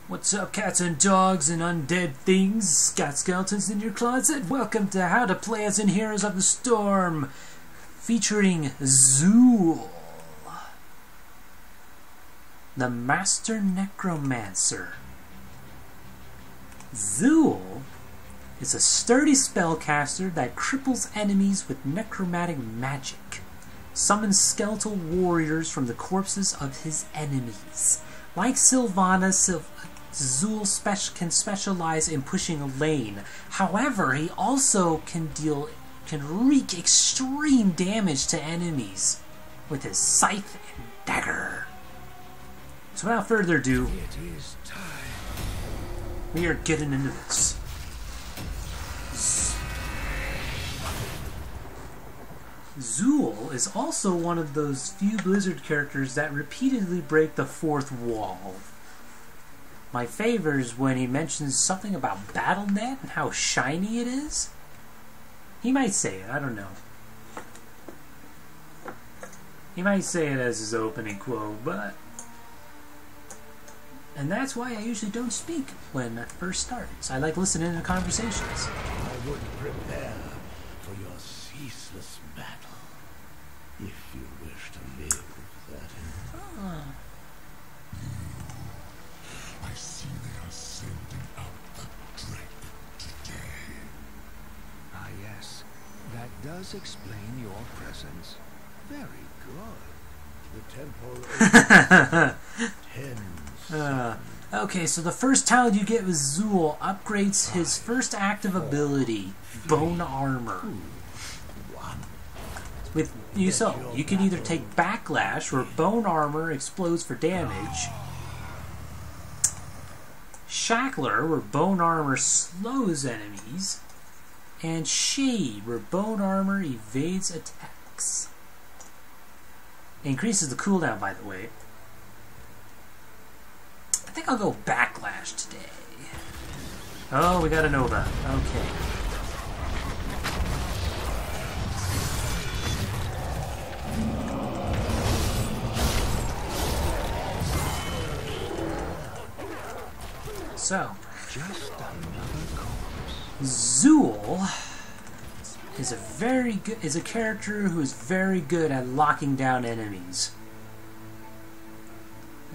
What's up, cats and dogs and undead things? Got skeletons in your closet? Welcome to How to Play as in Heroes of the Storm, featuring Zool, the Master Necromancer. Zool is a sturdy spellcaster that cripples enemies with necromantic magic, summons skeletal warriors from the corpses of his enemies. Like Sylvana, Zool can specialize in pushing a lane. However, he also can wreak extreme damage to enemies with his scythe and dagger. So without further ado, we are getting into this. Zool is also one of those few Blizzard characters that repeatedly break the fourth wall. My favorite is when he mentions something about Battle.net and how shiny it is. He might say it, I don't know. He might say it as his opening quote, but... And that's why I usually don't speak when it first starts. I like listening to conversations. I would prepare for your ceaseless battle, if you wish to live, that is. I see they are sending out the drake today. Ah, yes. That does explain your presence. Very good. The temple is okay, so the first talent you get with Zool upgrades his first active ability, Bone Armor. With you can either take Backlash, where Bone Armor explodes for damage, Shackler, where Bone Armor slows enemies, and Shade, where Bone Armor evades attacks. It increases the cooldown, by the way. I think I'll go Backlash today. Oh, we got a Nova. Okay. So, Zool is a character who is very good at locking down enemies.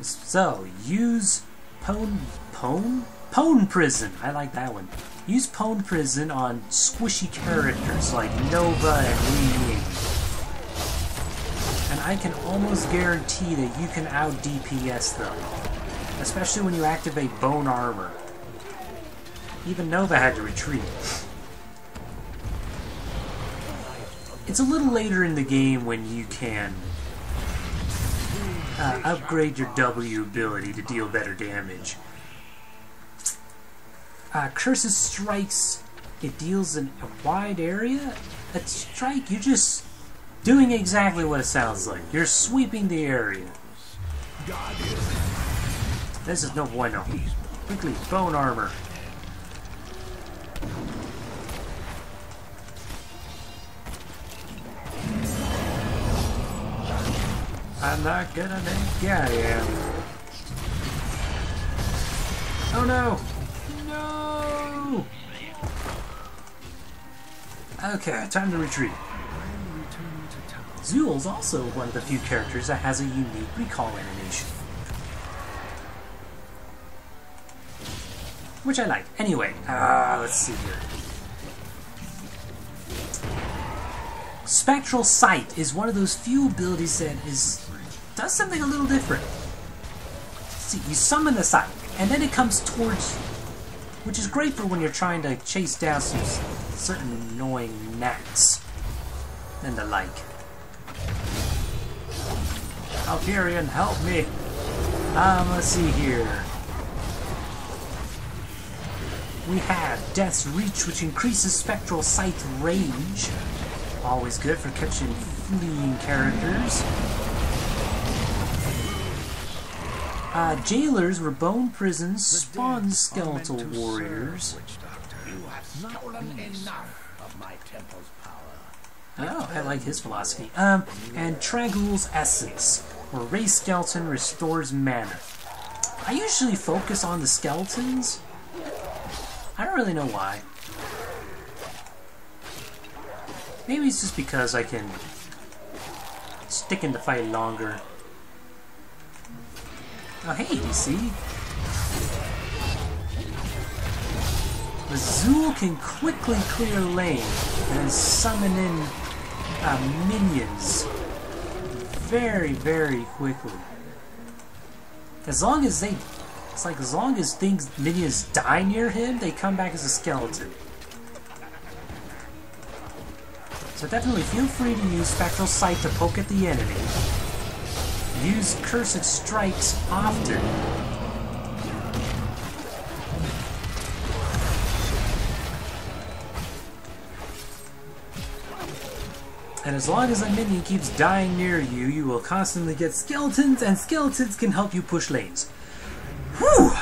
So, use Pwn Prison. I like that one. Use Pwn Prison on squishy characters like Nova and Li Ying. And I can almost guarantee that you can out DPS them. Especially when you activate Bone Armor. Even Nova had to retreat. It's a little later in the game when you can upgrade your W ability to deal better damage. Curses Strikes, it deals in a wide area. A strike, you're just doing exactly what it sounds like. You're sweeping the area. This is no bueno. Quickly, Bone Armor. I'm not gonna make... Yeah, I am. Oh no! No! Okay, time to retreat. Zool's also one of the few characters that has a unique recall animation, which I like. Anyway, let's see here. Spectral Sight is one of those few abilities that does something a little different. See, you summon the sight, and then it comes towards you, which is great for when you're trying to chase down some certain annoying gnats and the like. Hyperion, help me! Let's see here. We have Death's Reach, which increases Spectral Sight range. Always good for catching fleeing characters. Jailers, where Bone Prisons spawn Skeletal Warriors. You have stolen enough of my temple's power. Oh, I like his philosophy. And Tragul's Essence, where Ray Skeleton restores mana. I usually focus on the skeletons. I don't really know why. Maybe it's just because I can stick in the fight longer. Oh hey, do you see? The Zool can quickly clear lane and then summon in minions very, very quickly. As long as they, it's like as long as minions die near him, they come back as a skeleton. So definitely feel free to use Spectral Sight to poke at the enemy. Use Cursed Strikes often. And as long as a minion keeps dying near you, you will constantly get skeletons, and skeletons can help you push lanes. Whew!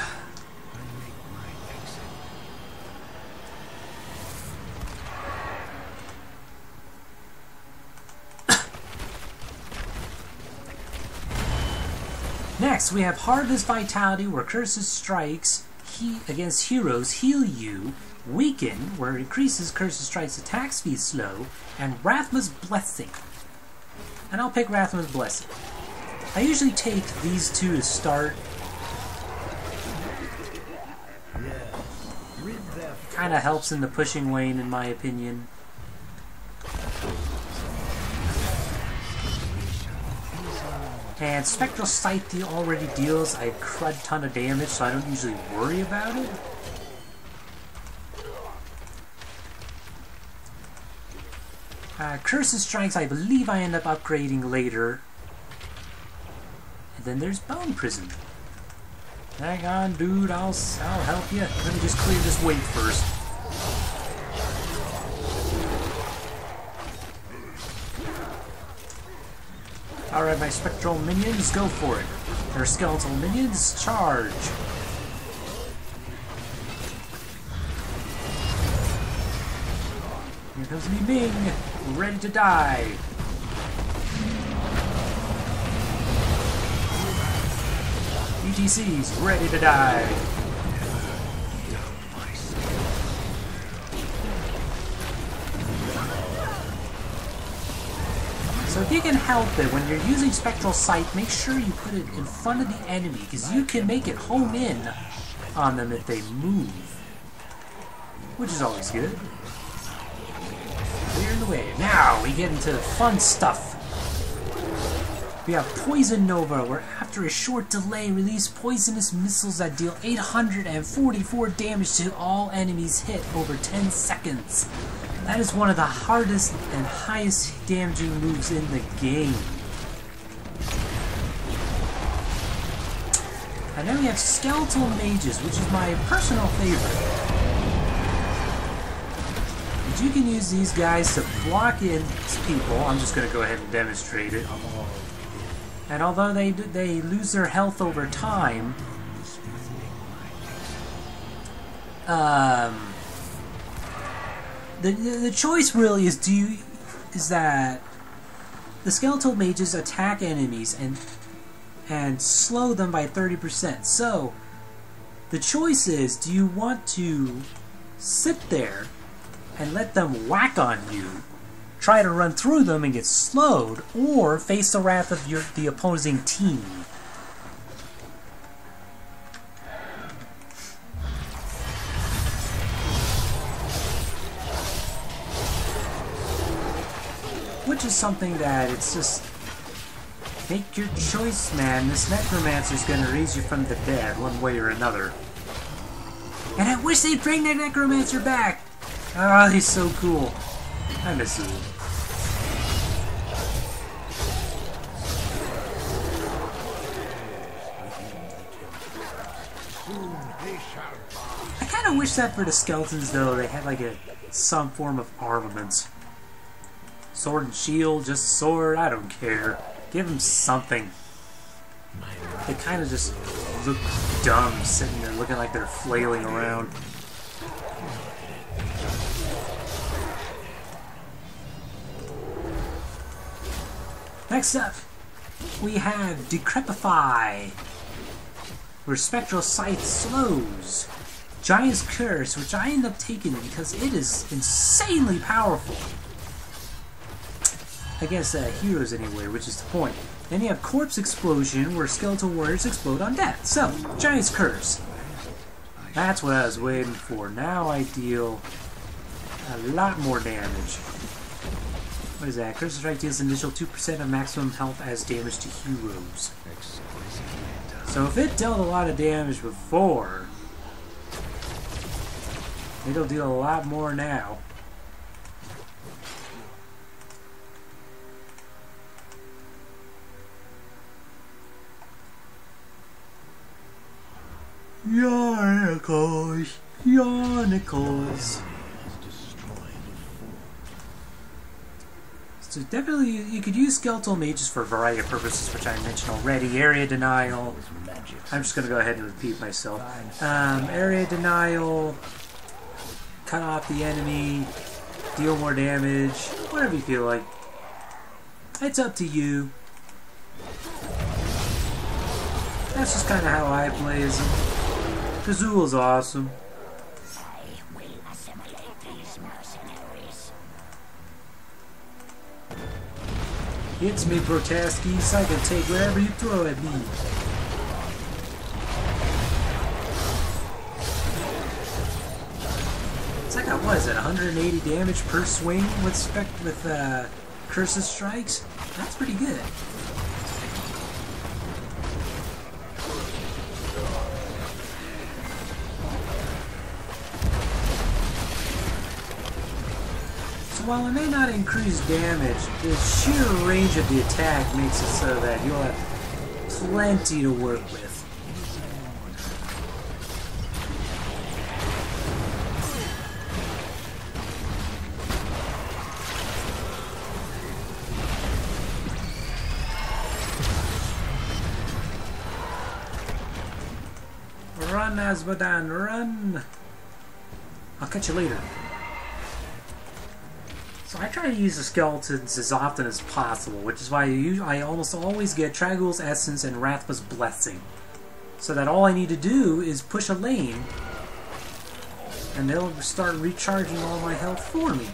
Next, we have Harvest Vitality, where Cursed Strikes against heroes heal you. Weaken, where it increases Cursed Strike's attack speed slow, and Rathma's Blessing. And I'll pick Rathma's Blessing. I usually take these two to start. Kinda helps in the pushing lane, in my opinion. And Spectral Sight already deals a crud ton of damage, so I don't usually worry about it. Cursed Strikes, I believe I end up upgrading later. And then there's Bone Prison. Hang on, dude, I'll help you. Let me just clear this wave first. Alright, my spectral minions, go for it. Their skeletal minions, charge. Here comes Li Ming, ready to die. ETC's ready to die. So if you can help it, when you're using Spectral Sight, make sure you put it in front of the enemy, because you can make it home in on them if they move. Which is always good. Clear the way. Now we get into the fun stuff. We have Poison Nova, where after a short delay, release poisonous missiles that deal 844 damage to all enemies hit over 10 seconds. That is one of the hardest and highest damaging moves in the game. And then we have Skeletal Mages, which is my personal favorite. But you can use these guys to block in people. I'm just going to go ahead and demonstrate it. And although they lose their health over time, the choice really is that the Skeletal Mages attack enemies and slow them by 30%. So the choice is, do you want to sit there and let them whack on you, try to run through them and get slowed, or face the wrath of the opposing team? Which is something that it's just, make your choice, man. This Necromancer's gonna raise you from the dead one way or another. And I wish they'd bring that Necromancer back! Ah, he's so cool. I miss him. I kind of wish that for the skeletons, though, they had like some form of armament. Sword and shield, just sword, I don't care. Give them something. They kind of just look dumb, sitting there looking like they're flailing around. Next up, we have Decrepify. where Spectral Scythe slows. Giant's Curse, which I end up taking because it is insanely powerful. Against heroes anyway, which is the point. Then you have Corpse Explosion, where Skeletal Warriors explode on death. So, Giant's Curse. That's what I was waiting for. Now I deal a lot more damage. What is that? Curse Strike deals an initial 2% of maximum health as damage to heroes. So if it dealt a lot of damage before, it'll deal a lot more now. Yarnicles, Yarnicles. So definitely you could use Skeletal Mages for a variety of purposes, which I mentioned already. Area Denial. I'm just going to go ahead and repeat myself. Area Denial, cut off the enemy, deal more damage, whatever you feel like. It's up to you. That's just kind of how I play as him. Kazul's awesome. I will assimilate these mercenaries. It's me, Protaskis. I can take whatever you throw at me. It's like, what is it, 180 damage per swing with Curses Strikes? That's pretty good. While it may not increase damage, the sheer range of the attack makes it so that you'll have plenty to work with. Run, Azmodan, run! I'll catch you later. So I try to use the skeletons as often as possible, which is why I almost always get Tragul's Essence and Rathma's Blessing. So that all I need to do is push a lane, and they'll start recharging all my health for me.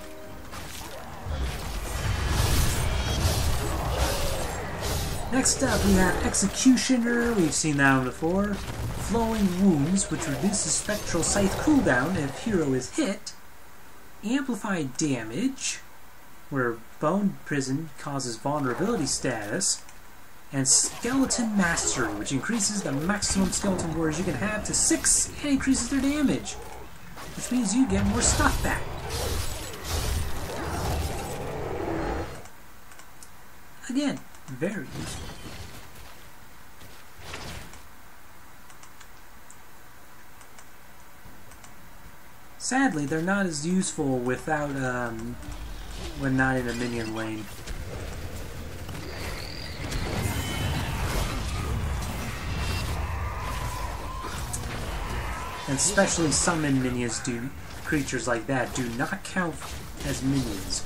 Next up we have Executioner, we've seen that one before. Flowing Wounds, which reduces Spectral Scythe cooldown if hero is hit. Amplified Damage, where Bone Prison causes vulnerability status, and Skeleton Mastery, which increases the maximum Skeleton Warriors you can have to 6 and increases their damage, which means you get more stuff back. Again, very useful. Sadly, they're not as useful without, when not in a minion lane. And especially summon minions creatures like that do not count as minions.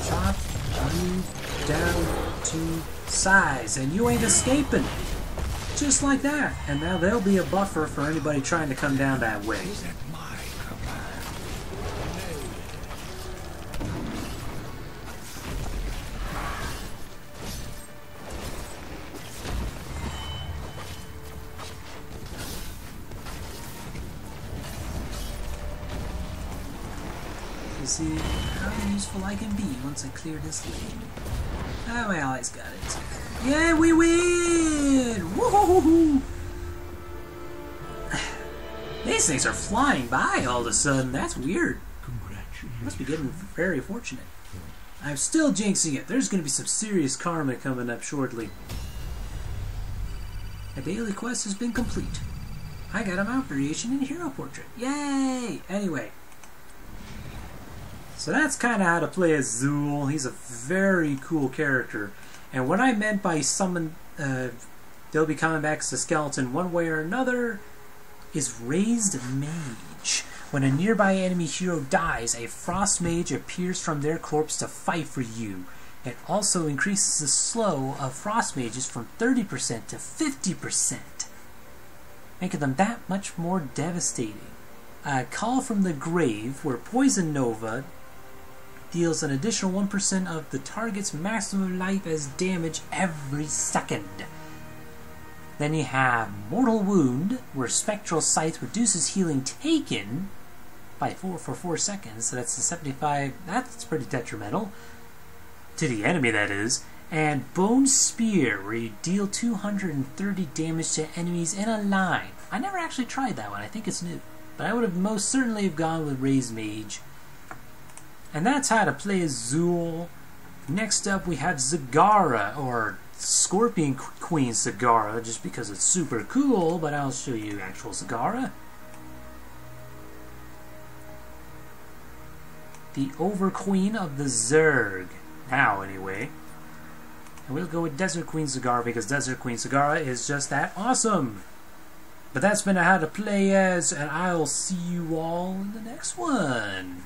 Chop you down to size, and you ain't escaping. Just like that. And now there'll be a buffer for anybody trying to come down that way. You see how useful I can be once I clear this lane. Oh, my allies got it. Yeah, we win! Woohoo! These things are flying by all of a sudden. That's weird. Must be getting very fortunate. I'm still jinxing it. There's going to be some serious karma coming up shortly. A daily quest has been complete. I got a mount variation in Hero Portrait. Yay! Anyway. So that's kind of how to play as Zool. He's a very cool character. And what I meant by summon, they'll be coming back as a skeleton one way or another, is Raised Mage. When a nearby enemy hero dies, a Frost Mage appears from their corpse to fight for you. It also increases the slow of frost mages from 30% to 50%, making them that much more devastating. Call from the Grave, where Poison Nova deals an additional 1% of the target's maximum life as damage every second. Then you have Mortal Wound, where Spectral Scythe reduces healing taken by 4 for 4 seconds, so that's the 75, that's pretty detrimental. To the enemy, that is. And Bone Spear, where you deal 230 damage to enemies in a line. I never actually tried that one, I think it's new. But I would have most certainly have gone with Raise Mage. And that's how to play as Zool. Next up we have Zagara, or Scorpion Queen Zagara, just because it's super cool, but I'll show you actual Zagara. The Overqueen of the Zerg. Now, anyway. And we'll go with Desert Queen Zagara, because Desert Queen Zagara is just that awesome. But that's been how to play as, and I'll see you all in the next one.